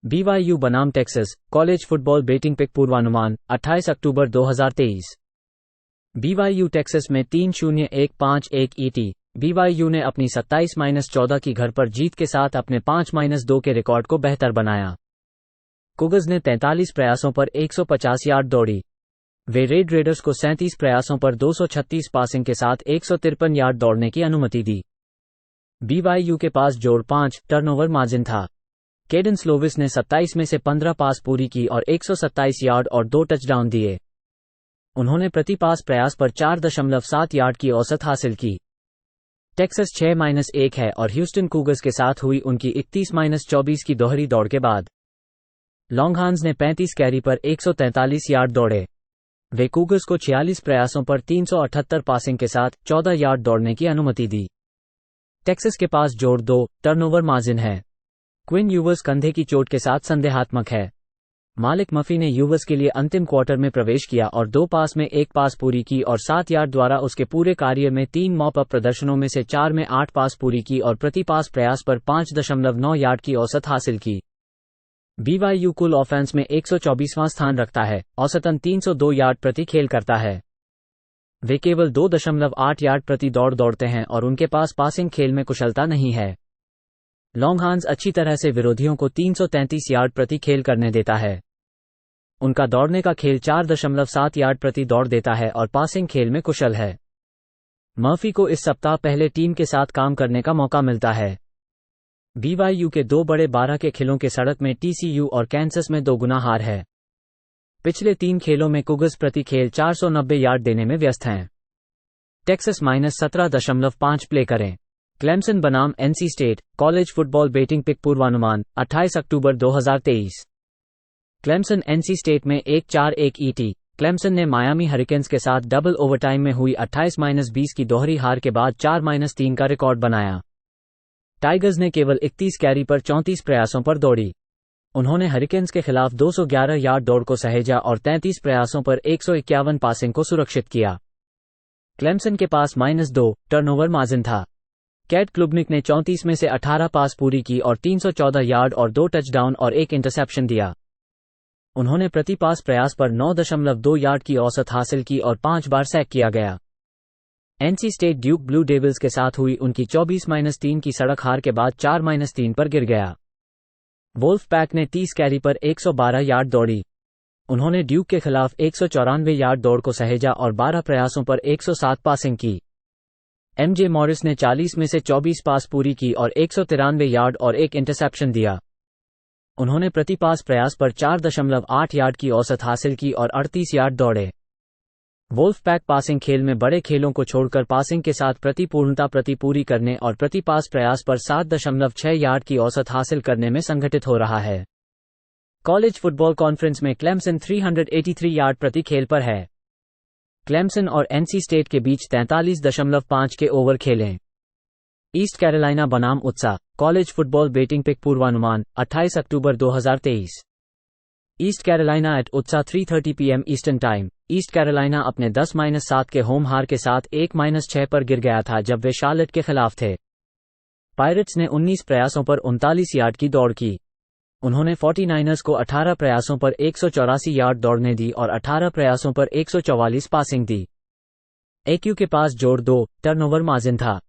BYU बनाम Texas college football betting pick पूर्वानुमान 28 अक्टूबर 2023। BYU टेक्सास में 3-0-1-5-1 ET। BYU ने अपनी 27-14 की घर पर जीत के साथ अपने 5-2 के रिकॉर्ड को बेहतर बनाया। कुगर्स ने 43 प्रयासों पर 150 यार्ड दौड़ी। वे रेड रेडर्स को 37 प्रयासों पर 236 पासिंग के साथ 153 यार्ड दौड़ने की अनुमति दी। BYU के पास जोड़ 5 टर्नओवर मार्जिन था। केडन स्लोविस ने 27 में से 15 पास पूरी की और 127 यार्ड और 2 टचडाउन दिए। उन्होंने प्रति पास प्रयास पर 4.7 यार्ड की औसत हासिल की। टेक्सास 6-1 है और ह्यूस्टन कूगर्स के साथ हुई उनकी 31-24 की दोहरी दौड़ के बाद लॉन्गहॉर्न्स ने 35 कैरी पर 143 यार्ड दौड़े। वे कूगर्स को 46 प्रयासों पर 378 पासिंग के साथ 14 यार्ड दौड़ने की अनुमति दी। टेक्सास के पास जोड़ 2 टर्नओवर मार्जिन है। क्विन यूवर्स कंधे की चोट के साथ संदेहात्मक है। मालिक मफी ने यूवर्स के लिए अंतिम क्वार्टर में प्रवेश किया और 2 पास में 1 पास पूरी की और 7 यार्ड द्वारा उसके पूरे कार्य में 3 मॉप अप प्रदर्शनों में से 4 में 8 पास पूरी की और प्रति पास प्रयास पर 5.9 यार्ड की औसत हासिल की। BYU कुल ऑफेंस में 124वां स्थान रखता है, औसतन 302 यार्ड प्रति खेल करता है। वे केवल 2.8 यार्ड प्रति दौड़ दौड़ते हैं और उनके पास पासिंग खेल में कुशलता नहीं है। लॉन्गहॉर्न्स अच्छी तरह से विरोधियों को 333 यार्ड प्रति खेल करने देता है। उनका दौड़ने का खेल 4.7 यार्ड प्रति दौड़ देता है और पासिंग खेल में कुशल है। मर्फी को इस सप्ताह पहले टीम के साथ काम करने का मौका मिलता है। BYU के 2 बड़े 12 के खिलों के सड़क में TCU और कैंसस में 2 गुना हार है। पिछले 3 खेलों में कुगर्स प्रति खेल 490 यार्ड देने में व्यस्त हैं। टेक्सास -17.5 प्ले करें। क्लेमसन बनाम NC State college football betting pick पूर्वानुमान 28 अक्टूबर 2023। क्लेमसन NC स्टेट में 1-4-1 ET। क्लेमसन ने मायामी हरिकेन्स के साथ डबल ओवरटाइम में हुई 28-20 की दोहरी हार के बाद 4-3 का रिकॉर्ड बनाया। टाइगर्स ने केवल 31 कैरी पर 34 प्रयासों पर दौड़ी। उन्होंने हरिकेन्स के खिलाफ 211 यार्ड दौड़ को सहेजा और 33 प्रयासों पर 151 पासिंग को सुरक्षित किया। क्लेमसन के पास -2 टर्नओवर मार्जिन था। कैट क्लुबनिक ने 34 में से 18 पास पूरी की और 314 यार्ड और 2 टचडाउन और 1 इंटरसेप्शन दिया। उन्होंने प्रति पास प्रयास पर 9.2 यार्ड की औसत हासिल की और 5 बार सैक किया गया। NC State Duke Blue Devils के साथ हुई उनकी 24-3 की सड़क हार के बाद 4-3 पर गिर गया। वोल्फ पैक ने 30 कैरी पर 112 यार्ड दौड़ी। उन्होंने ड्यूक के खिलाफ 194 यार्ड दौड़ को सहेजा और 12 प्रयासों पर 107 पासिंग की। MJ मॉरिस ने 40 में से 24 पास पूरी की और 193 यार्ड और 1 इंटरसेप्शन दिया। उन्होंने प्रति पास प्रयास पर 4.8 यार्ड की औसत हासिल की और 38 यार्ड दौड़े। वोल्फ पैक पासिंग खेल में बड़े खेलों को छोड़कर पासिंग के साथ प्रतिपूर्णता प्रति पूरी करने और प्रति पास प्रयास पर 7.6 यार्ड की औसत हासिल करने में संगठित हो रहा है। कॉलेज फुटबॉल कॉन्फ्रेंस में क्लेमसन 383 यार्ड प्रति खेल पर है। क्लेमसन और NC स्टेट के बीच 43.5 के ओवर खेलें। ईस्ट कैरोलिना बनाम उत्साह कॉलेज फुटबॉल बेटिंग पिक पूर्वानुमान 28 अक्टूबर 2023। ईस्ट कैरोलिना एट उत्साह 3:30 PM Eastern time. East Carolina अपने 10-7 के होम हार के साथ 1-6 पर गिर गया था जब वे शार्लेट के खिलाफ थे। पायरेट्स ने 19 प्रयासों पर 39 यार्ड की दौड़ की। उन्होंने 49ers को 18 प्रयासों पर 184 यार्ड दौड़ने दी और 18 प्रयासों पर 144 पासिंग दी। AQ के पास जोड़ 2 टर्नओवर मार्जिन था।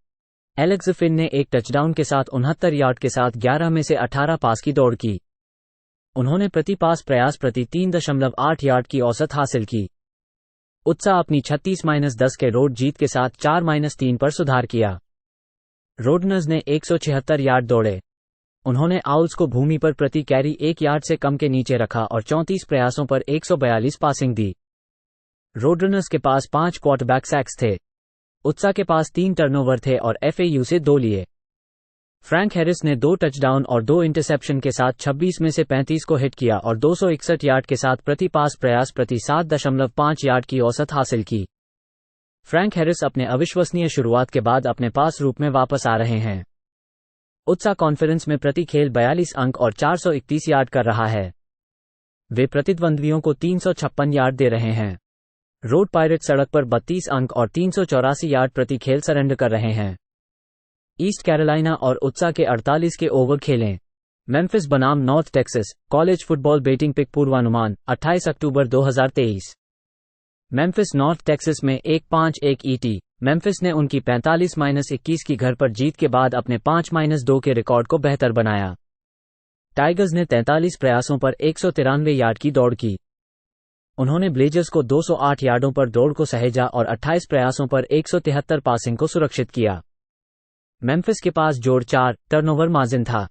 एलेक्स फिन ने 1 टचडाउन के साथ 69 यार्ड के साथ 11 में से 18 पास की दौड़ की। उन्होंने प्रति पास प्रयास प्रति 3.8 यार्ड की औसत हासिल की। उत्साह अपनी 36-10 के रोड जीत के साथ 4-3 पर सुधार किया। रोडनर्स ने 176 यार्ड दौड़े। उन्होंने आउल्स को भूमि पर प्रति कैरी 1 यार्ड से कम के नीचे रखा और 34 प्रयासों पर 142 पासिंग दी। रोडरनर्स के पास 5 क्वार्टरबैक सैक्स थे। उत्साह के पास 3 टर्नओवर थे और FAU से 2 लिए। फ्रैंक हैरिस ने 2 टचडाउन और 2 इंटरसेप्शन के साथ 26 में से 35 को हिट किया और 261 यार्ड के साथ प्रति पास प्रयास प्रति 7.5 यार्ड की औसत हासिल की। फ्रैंक हैरिस अपने अविश्वसनीय शुरुआत के बाद अपने पास रूप में वापस आ रहे हैं। उत्साह कॉन्फ्रेंस में प्रति खेल 42 अंक और 431 यार्ड कर रहा है। वे प्रतिद्वंद्वियों को 356 यार्ड दे रहे हैं। रोड पायरेट सड़क पर 32 अंक और 384 यार्ड प्रति खेल सरेंडर कर रहे हैं। ईस्ट कैरोलिना और उत्साह के 48 के ओवर खेलें। मेम्फिस बनाम North Texas college football betting pick पूर्वानुमान 28 अक्टूबर 2023। मेम्फिस नॉर्थ टेक्सास में 1-5-1 ET। मेम्फिस ने उनकी 45-21 की घर पर जीत के बाद अपने 5-2 के रिकॉर्ड को बेहतर बनाया। टाइगर्स ने 43 प्रयासों पर 193 यार्ड की दौड़ की। उन्होंने ब्लेजर्स को 208 यार्डों पर दौड़ को सहेजा और 28 प्रयासों पर 173 पासिंग को सुरक्षित किया। मेम्फिस के पास जोड़ 4 टर्नओवर मार्जिन था।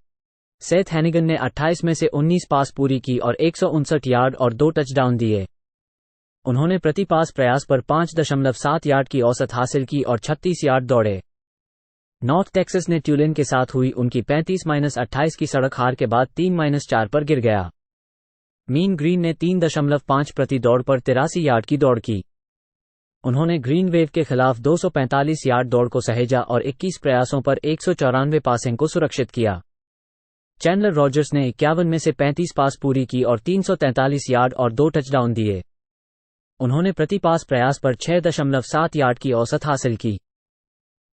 सेथ हैनिगन ने 28 में से 19 पास पूरी की और 159 यार्ड और 2 टचडाउन दिए। उन्होंने प्रति पास प्रयास पर 5.7 यार्ड की औसत हासिल की और 36 यार्ड दौड़े। नॉर्थ टेक्सास ने ट्यूलेन के साथ हुई उनकी 35-28 की सड़क हार के बाद 3-4 पर गिर गया। मीन ग्रीन ने 3.5 प्रति दौड़ पर 83 यार्ड की दौड़ की। उन्होंने ग्रीन वेव के खिलाफ 245 यार्ड दौड़ को सहेजा और 21 प्रयासों पर 194 पासिंग को सुरक्षित किया। चैंडलर रॉजर्स ने 51 में से 35 पास पूरी की और 343 यार्ड और 2 टचडाउन दिए। उन्होंने प्रति पास प्रयास पर 6.7 यार्ड की औसत हासिल की।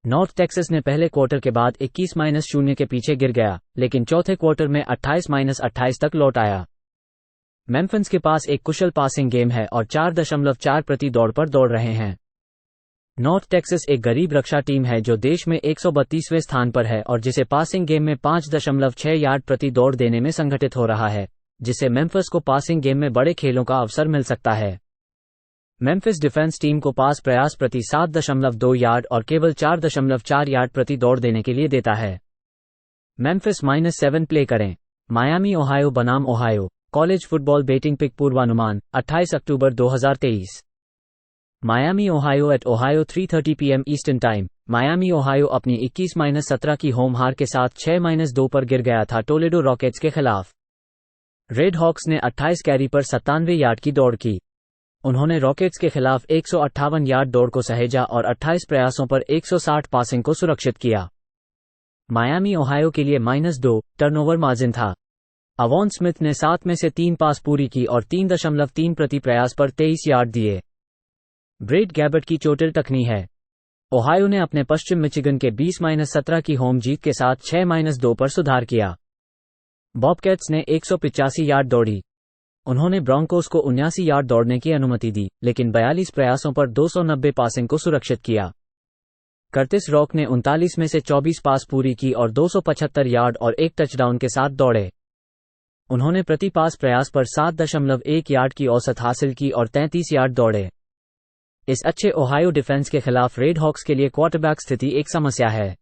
नॉर्थ टेक्सास ने पहले क्वार्टर के बाद 21-0 के पीछे गिर गया, लेकिन चौथे क्वार्टर में 28-28 तक लौट आया। मेम्फिस के पास एक कुशल पासिंग गेम है और 4.4 प्रति दौड़ पर दौड़ रहे हैं। नॉर्थ टेक्सास एक गरीब रक्षा टीम है जो देश में 132वें स्थान पर है और जिसे पासिंग गेम में 5.6 यार्ड प्रति दौड़ देने में संगठित हो रहा है, जिससे मेम्फिस को पासिंग गेम में बड़े खेलों का अवसर मिल सकता है। मेम्फिस डिफेंस टीम को पास प्रयास प्रति 7.2 यार्ड और केवल 4.4 यार्ड प्रति दौड़ देने के लिए देता है। मेम्फिस -7 प्ले करें। मायामी ओहायो बनाम Ohio college football betting pick पूर्वानुमान 28 अक्टूबर 2023। Miami Ohio at Ohio 3:30 PM Eastern time. Miami Ohio अपनी 21-17 की होम हार के साथ 6-2 पर गिर गया था टोलेडो रॉकेट्स के खिलाफ। रेड हॉक्स ने 28 कैरी पर 97 यार्ड की दौड़ की। उन्होंने रॉकेट्स के खिलाफ 158 यार्ड दौड़ को सहेजा और 28 प्रयासों पर 160 पासिंग को सुरक्षित किया। मायामी ओहायो के लिए -2 टर्नओवर मार्जिन था। अवॉन स्मिथ ने 7 में से 3 पास पूरी की और 3.3 प्रति प्रयास पर 23 यार्ड दिए। ब्रेड गैबर्ट की चोटिल टखनी है। ओहायो ने अपने पश्चिम मिचिगन के 20-17 की होम जीत के साथ 6-2 पर सुधार किया। बॉबकैट्स ने 185 यार्ड दौड़ी। उन्होंने ब्रॉन्कोस को 79 यार्ड दौड़ने की अनुमति दी, लेकिन 42 प्रयासों पर 290 पासिंग को सुरक्षित किया। कर्टिस रॉक ने 39 में से 24 पास पूरी की और 275 यार्ड और 1 टचडाउन के साथ दौड़े। उन्होंने प्रति पास प्रयास पर 7.1 यार्ड की औसत हासिल की और 33 यार्ड दौड़े। इस अच्छे ओहायो डिफेंस के खिलाफ रेड हॉक्स के लिए क्वार्टरबैक स्थिति एक समस्या है।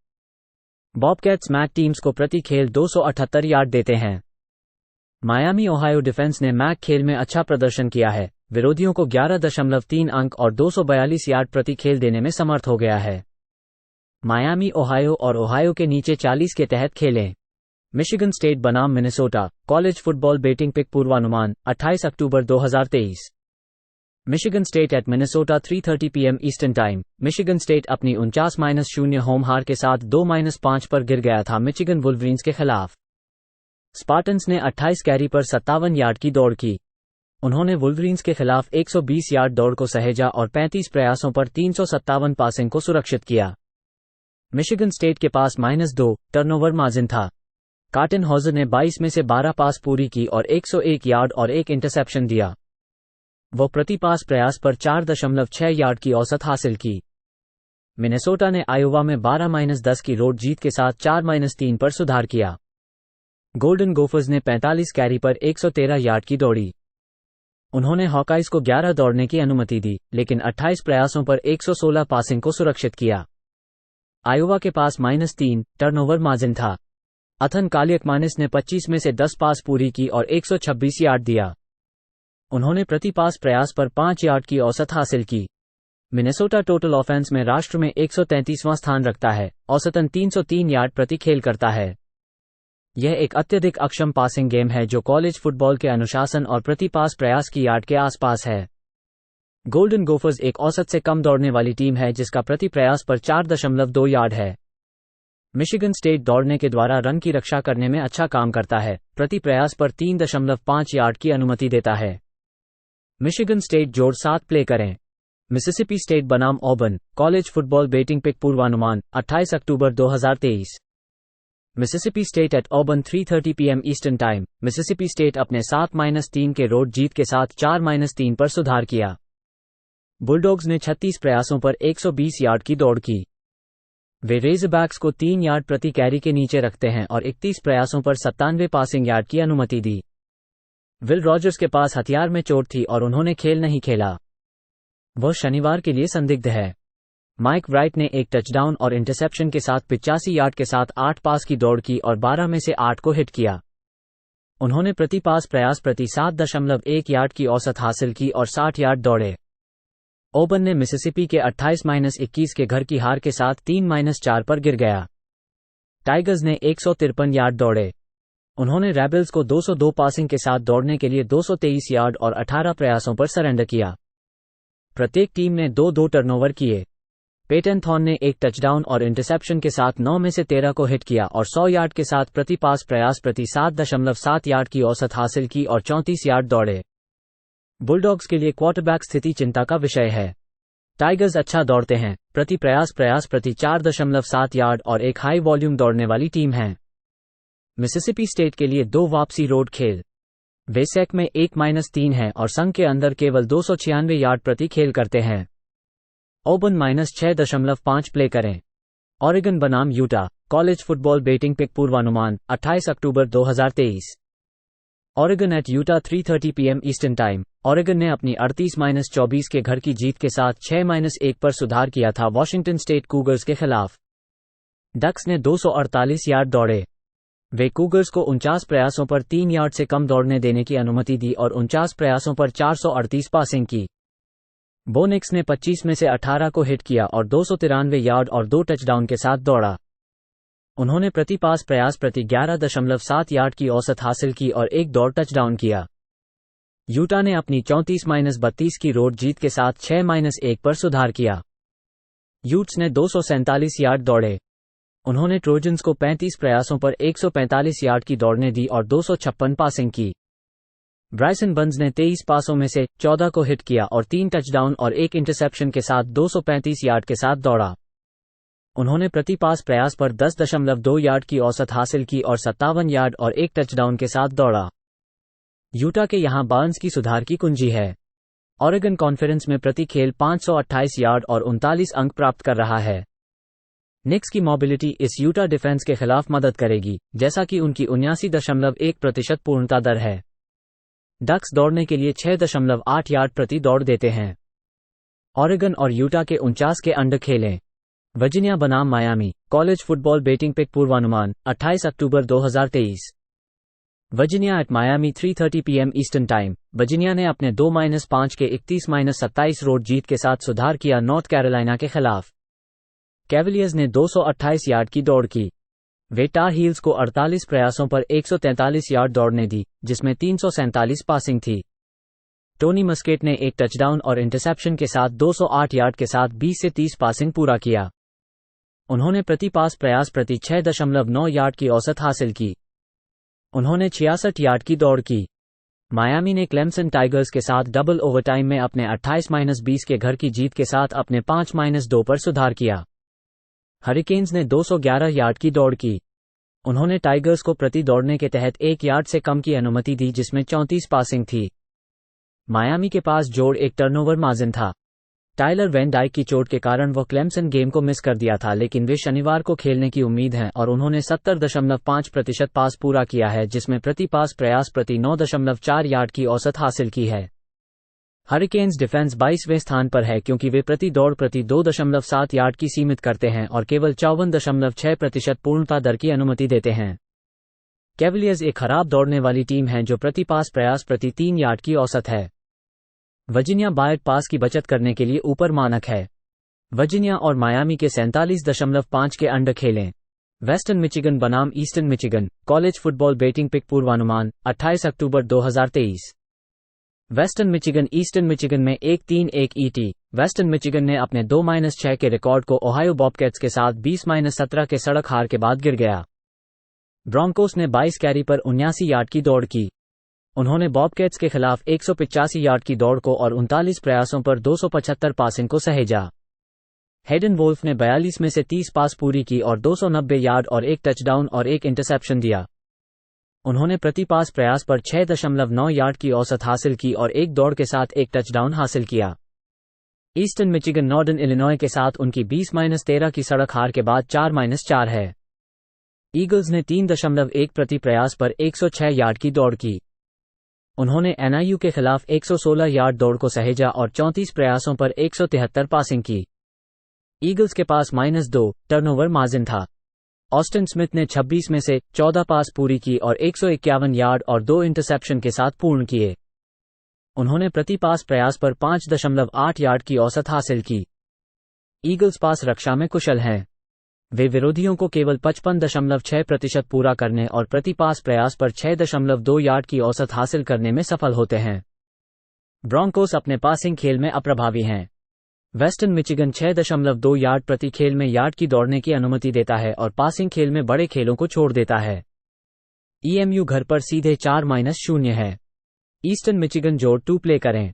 बॉबकैट्स मैक टीम्स को प्रति खेल 278 यार्ड देते हैं। मायामी ओहायो डिफेंस ने मैक खेल में अच्छा प्रदर्शन किया है, विरोधियों को 11.3 अंक और 242 यार्ड प्रति खेल देने में समर्थ हो गया है। मायामी ओहायो और ओहायो के नीचे 40 के तहत खेलें। मिशिगन स्टेट बनाम Minnesota college football betting pick पूर्वानुमान 28 अक्टूबर 2023। Michigan State at Minnesota 3:30 PM Eastern time. Michigan State अपनी 49-0 होम हार के साथ 2-5 पर गिर गया था मिचिगन वुल्वरीन्स के खिलाफ। स्पार्टन्स ने 28 कैरी पर 57 यार्ड की दौड़ की। उन्होंने वुल्वरीन्स के खिलाफ 120 यार्ड दौड़ को सहेजा और 35 प्रयासों पर 357 पासिंग को सुरक्षित किया। मिशिगन स्टेट के पास -2 टर्नओवर मार्जिन था। कार्टन हॉजर ने 22 में से 12 पास पूरी की और 101 यार्ड और 1 इंटरसेप्शन दिया। वो प्रति पास प्रयास पर 4.6 यार्ड की औसत हासिल की। मिनेसोटा ने आयोवा में 12-10 की रोड जीत के साथ 4-3 पर सुधार किया। गोल्डन गोफर्स ने 45 कैरी पर 113 यार्ड की दौड़ी। उन्होंने हॉकाइज को 11 दौड़ने की अनुमति दी, लेकिन 28 प्रयासों पर 116 पासिंग को सुरक्षित किया। आयोवा के पास -3 टर्नओवर मार्जिन था। अथन कालियकमानिस ने 25 में से 10 पास पूरी की और 126 यार्ड दिया। उन्होंने प्रति पास प्रयास पर 5 यार्ड की औसत हासिल की। मिनेसोटा टोटल ऑफेंस में राष्ट्र में 133वां स्थान रखता है, औसतन 303 यार्ड प्रति खेल करता है। यह एक अत्यधिक अक्षम पासिंग गेम है जो कॉलेज फुटबॉल के अनुशासन और प्रति पास प्रयास की यार्ड के आसपास है। गोल्डन गोफर्स एक औसत से कम दौड़ने वाली टीम है जिसका प्रति प्रयास पर 4.2 यार्ड है। मिशिगन स्टेट दौड़ने के द्वारा रन की रक्षा करने में अच्छा काम करता है, प्रति प्रयास पर 3.5 यार्ड की अनुमति देता है। मिशिगन स्टेट जोड़ 7 प्ले करें। मिसिसिपी स्टेट बनाम Auburn college football betting pick पूर्वानुमान 28 अक्टूबर 2023। Mississippi State at Auburn 3:30 PM Eastern time. Mississippi State अपने 7-3 के रोड जीत के साथ 4-3 पर सुधार किया। बुलडॉग्स ने 36 प्रयासों पर 120 यार्ड की दौड़ की। वे रेज़रबैक्स को 3 यार्ड प्रति कैरी के नीचे रखते हैं और 31 प्रयासों पर 97 पासिंग यार्ड की अनुमति दी। विल रॉजर्स के पास हथियार में चोट थी और उन्होंने खेल नहीं खेला। वह शनिवार के लिए संदिग्ध है। माइक व्राइट ने एक टचडाउन और इंटरसेप्शन के साथ 85 यार्ड के साथ 8 पास की दौड़ की और 12 में से 8 को हिट किया। उन्होंने प्रति पास प्रयास प्रति 7.1 यार्ड की औसत हासिल की और 60 यार्ड दौड़े। ऑबर्न ने मिसिसिपी के 28-21 के घर की हार के साथ 3-4 पर गिर गया। टाइगर्स ने 153 यार्ड दौड़े। उन्होंने रेबल्स को 202 पासिंग के साथ दौड़ने के लिए 223 यार्ड और 18 प्रयासों पर सरेंडर किया। प्रत्येक टीम ने 2-2 टर्नओवर किए। पेटन थॉर्न ने एक टचडाउन और इंटरसेप्शन के साथ 9 में से 13 को हिट किया और 100 यार्ड के साथ प्रति पास प्रयास प्रति 7.7 यार्ड की औसत हासिल की और 34 यार्ड दौड़े। बुलडॉग्स के लिए क्वार्टरबैक स्थिति चिंता का विषय है। टाइगर्स अच्छा दौड़ते हैं, प्रति प्रयास प्रति 4.7 यार्ड और एक हाई वॉल्यूम दौड़ने वाली टीम है। मिसिसिपी स्टेट के लिए 2 वापसी रोड खेल। वे सेक में 1-3 हैं और संघ के अंदर केवल 296 यार्ड प्रति खेल करते हैं। ऑबर्न -6.5 प्ले करें। ऑरेगन बनाम Utah college football betting pick पूर्वानुमान 28 अक्टूबर 2023। Oregon at Utah 3:30 PM Eastern time. Oregon ने अपनी 38-24 के घर की जीत के साथ 6-1 पर सुधार किया था वॉशिंगटन स्टेट कूगर्स के खिलाफ। डक्स ने 248 यार्ड दौड़े। वे कूगर्स को 49 प्रयासों पर 3 यार्ड से कम दौड़ने देने की अनुमति दी और 49 प्रयासों पर 438 पासिंग की। बोनिक्स ने 25 में से 18 को हिट किया और 293 यार्ड और 2 टचडाउन के साथ दौड़ा। उन्होंने प्रति पास प्रयास प्रति 11.7 यार्ड की औसत हासिल की और एक दौड़ टचडाउन किया। यूटा ने अपनी 34-32 की रोड जीत के साथ 6-1 पर सुधार किया। यूट्स ने 247 यार्ड दौड़े। उन्होंने ट्रोजन्स को 35 प्रयासों पर 145 यार्ड की दौड़ने दी और 256 पासिंग की। ब्राइसन बर्न्स ने 23 पासों में से 14 को हिट किया और 3 टचडाउन और 1 इंटरसेप्शन के साथ 235 यार्ड के साथ दौड़ा। उन्होंने प्रति पास प्रयास पर 10.2 यार्ड की औसत हासिल की और 57 यार्ड और 1 टचडाउन के साथ दौड़ा। यूटा के यहां बार्न्स की सुधार की कुंजी है। ऑरेगन कॉन्फ्रेंस में प्रति खेल 528 यार्ड और 39 अंक प्राप्त कर रहा है। निक्स की मोबिलिटी इस यूटा डिफेंस के खिलाफ मदद करेगी, जैसा कि उनकी 79.1% पूर्णता दर है। डक्स दौड़ने के लिए 6.8 यार्ड प्रति दौड़ देते हैं। ऑरेगन और यूटा के 49 के अंडर खेलें। वर्जीनिया बनाम Miami college football betting pick पूर्वानुमान 28 अक्टूबर 2023। Virginia at Miami 3:30 PM Eastern time. Virginia ने अपने 2-5 के 31-27 रोड जीत के साथ सुधार किया नॉर्थ कैरोलिना के खिलाफ। कैवलियर्स ने 228 यार्ड की दौड़ की। वे टार हील्स को 48 प्रयासों पर 143 यार्ड दौड़ने दी, जिसमें 347 पासिंग थी। टोनी मस्केट ने एक टचडाउन और इंटरसेप्शन के साथ 208 यार्ड के साथ 20 से 30 पासिंग पूरा किया। उन्होंने प्रति पास प्रयास प्रति 6.9 यार्ड की औसत हासिल की। उन्होंने 66 यार्ड की दौड़ की। मायामी ने क्लेमसन टाइगर्स के साथ डबल ओवरटाइम में अपने 28-20 के घर की जीत के साथ अपने 5-2 पर सुधार किया। हरिकेन्स ने 211 यार्ड की दौड़ की। उन्होंने टाइगर्स को प्रति दौड़ने के तहत 1 यार्ड से कम की अनुमति दी, जिसमें 34 पासिंग थी। मायामी के पास जोड़ एक टर्नओवर मार्जिन था। टाइलर वैन डाइक की चोट के कारण वो क्लेमसन गेम को मिस कर दिया था, लेकिन वे शनिवार को खेलने की उम्मीद है और उन्होंने 70.5% पास पूरा किया है, जिसमें प्रति पास प्रयास प्रति 9.4 यार्ड की औसत हासिल की है। हरिकेन्स डिफेंस 22वें स्थान पर है क्योंकि वे प्रति दौड़ प्रति 2.7 यार्ड की सीमित करते हैं और केवल 54.6% पूर्णता दर की अनुमति देते हैं। कैवलियर्स एक खराब दौड़ने वाली टीम है जो प्रति पास प्रयास प्रति 3 यार्ड की औसत है। वर्जीनिया बायट पास की बचत करने के लिए ऊपर मानक है। वर्जीनिया और मायामी के 47.5 के अंडर खेलें। वेस्टर्न मिचिगन बनाम Eastern Michigan college football betting pick पूर्वानुमान 28 अक्टूबर 2023। वेस्टर्न मिचिगन ईस्टर्न मिचिगन में 1-3-1 ET। वेस्टर्न मिचिगन ने अपने 2-6 के रिकॉर्ड को ओहायो बॉबकैट्स के साथ 20-17 के सड़क हार के बाद गिर गया। ब्रॉन्कोस ने 22 कैरी पर 79 यार्ड की दौड़ की। उन्होंने बॉबकैट्स के खिलाफ 185 यार्ड की दौड़ को और 39 प्रयासों पर 275 पासिंग को सहेजा। हेडन वोल्फ ने 42 में से 30 पास पूरी की और 290 यार्ड और एक टचडाउन और एक इंटरसेप्शन दिया। उन्होंने प्रति पास प्रयास पर 6.9 यार्ड की औसत हासिल की और एक दौड़ के साथ एक टचडाउन हासिल किया। ईस्टर्न मिचिगन नॉर्दर्न इलिनॉय के साथ उनकी 20-13 की सड़क हार के बाद 4-4 है। ईगल्स ने 3.1 प्रति प्रयास पर 106 यार्ड की दौड़ की। उन्होंने एनआईयू के खिलाफ 116 यार्ड दौड़ को सहेजा और 34 प्रयासों पर 173 पासिंग की। ईगल्स के पास -2 टर्नओवर मार्जिन था। ऑस्टिन स्मिथ ने 26 में से 14 पास पूरी की और 151 यार्ड और 2 इंटरसेप्शन के साथ पूर्ण किए। उन्होंने प्रति पास प्रयास पर 5.8 यार्ड की औसत हासिल की। ईगल्स पास रक्षा में कुशल हैं। वे विरोधियों को केवल 55.6% पूरा करने और प्रति पास प्रयास पर 6.2 यार्ड की औसत हासिल करने में सफल होते हैं। ब्रॉन्कोस अपने पासिंग खेल में अप्रभावी हैं। वेस्टर्न मिचिगन 6.2 यार्ड प्रति खेल में यार्ड की दौड़ने की अनुमति देता है और पासिंग खेल में बड़े खेलों को छोड़ देता है। ईएमयू घर पर सीधे 4-0 है। ईस्टर्न मिचिगन जोड़ 2 प्ले करें।